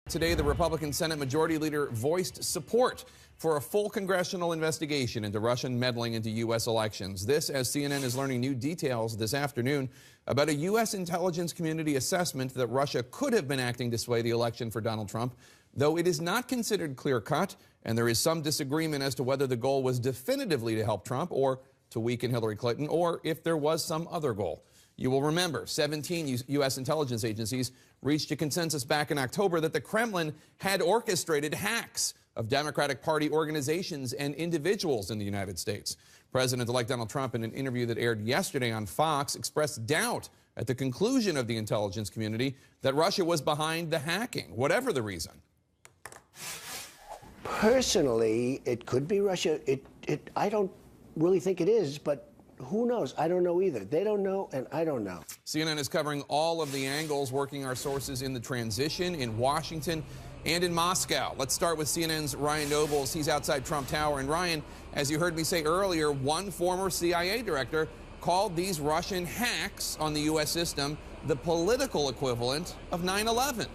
Today, the Republican Senate Majority Leader voiced support for a full congressional investigation into Russian meddling into U.S. elections. This as CNN is learning new details this afternoon about a U.S. intelligence community assessment that Russia could have been acting to sway the election for Donald Trump, though it is not considered clear-cut, and there is some disagreement as to whether the goal was definitively to help Trump or to weaken Hillary Clinton, or if there was some other goal. You will remember 17 U.S. intelligence agencies reached a consensus back in October that the Kremlin had orchestrated hacks of Democratic Party organizations and individuals in the United States. President-elect Donald Trump, in an interview that aired yesterday on Fox, expressed doubt at the conclusion of the intelligence community that Russia was behind the hacking, whatever the reason. Personally, it could be Russia. I don't really think it is, but who knows? I don't know either. They don't know, and I don't know. CNN is covering all of the angles, working our sources in the transition, in Washington, and in Moscow. Let's start with CNN's Ryan Nobles. He's outside Trump Tower. And Ryan, as you heard me say earlier, one former CIA director called these Russian hacks on the U.S. system the political equivalent of 9/11.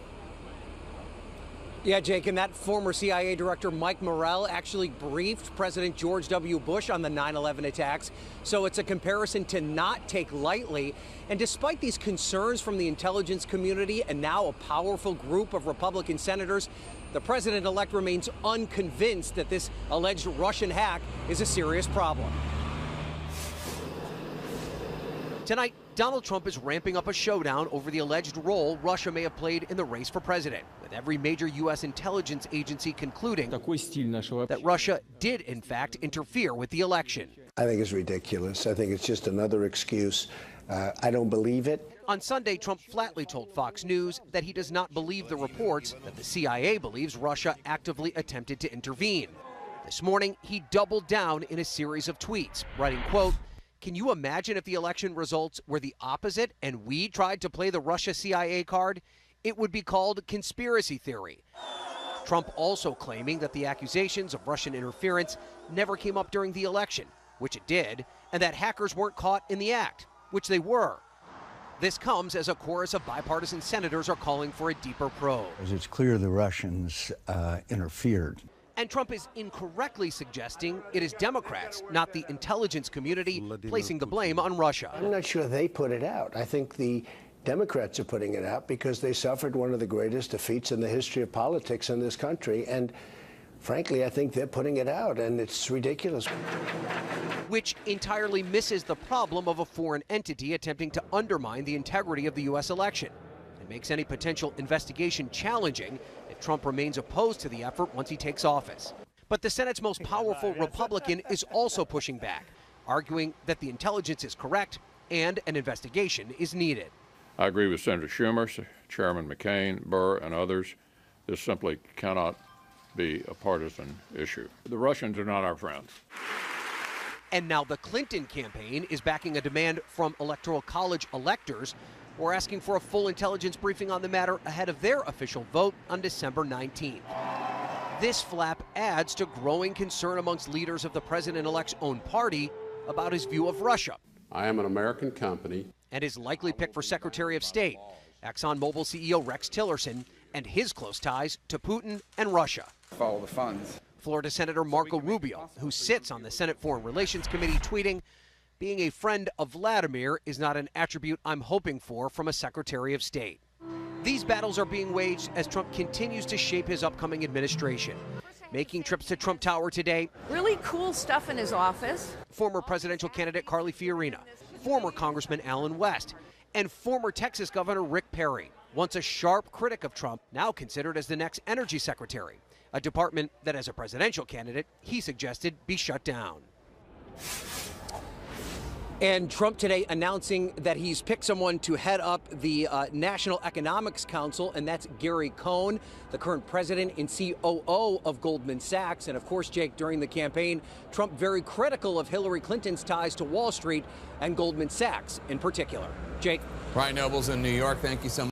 Yeah, Jake, and that former CIA director, Mike Morell, actually briefed President George W. Bush on the 9/11 attacks. So it's a comparison to not take lightly. And despite these concerns from the intelligence community and now a powerful group of Republican senators, the president-elect remains unconvinced that this alleged Russian hack is a serious problem. Tonight, Donald Trump is ramping up a showdown over the alleged role Russia may have played in the race for president, with every major U.S. intelligence agency concluding that Russia did, in fact, interfere with the election. I think it's ridiculous. I think it's just another excuse. I don't believe it. On Sunday, Trump flatly told Fox News that he does not believe the reports that the CIA believes Russia actively attempted to intervene. This morning, he doubled down in a series of tweets, writing, quote, "Can you imagine if the election results were the opposite and we tried to play the Russia-CIA card? It would be called conspiracy theory." Trump also claiming that the accusations of Russian interference never came up during the election, which it did, and that hackers weren't caught in the act, which they were. This comes as a chorus of bipartisan senators are calling for a deeper probe. It's clear the Russians interfered. And Trump is incorrectly suggesting it is Democrats, not the intelligence community, placing the blame on Russia. I'm not sure they put it out. I think the Democrats are putting it out because they suffered one of the greatest defeats in the history of politics in this country. And frankly, I think they're putting it out, and it's ridiculous. Which entirely misses the problem of a foreign entity attempting to undermine the integrity of the U.S. election. It makes any potential investigation challenging if Trump remains opposed to the effort once he takes office. But the Senate's most powerful Republican is also pushing back, arguing that the intelligence is correct and an investigation is needed. I agree with Senator Schumer, Chairman McCain, Burr, and others. This simply cannot be a partisan issue. The Russians are not our friends. And now the Clinton campaign is backing a demand from Electoral College electors who are asking for a full intelligence briefing on the matter ahead of their official vote on December 19th. This flap adds to growing concern amongst leaders of the president-elect's own party about his view of Russia. I am an American company. And his likely pick for Secretary of State, ExxonMobil CEO Rex Tillerson, and his close ties to Putin and Russia. Follow the funds. Florida Senator Marco Rubio, who sits on the Senate Foreign Relations Committee, tweeting, "Being a friend of Vladimir is not an attribute I'm hoping for from a Secretary of State." These battles are being waged as Trump continues to shape his upcoming administration. Making trips to Trump Tower today, really cool stuff in his office. Former presidential candidate Carly Fiorina, former Congressman Allen West, and former Texas Governor Rick Perry, once a sharp critic of Trump, now considered as the next energy secretary, a department that as a presidential candidate, he suggested be shut down. And Trump today announcing that he's picked someone to head up the National Economics Council, and that's Gary Cohn, the current president and COO of Goldman Sachs. And of course, Jake, during the campaign, Trump very critical of Hillary Clinton's ties to Wall Street and Goldman Sachs in particular. Jake. Ryan Nobles in New York, thank you so much.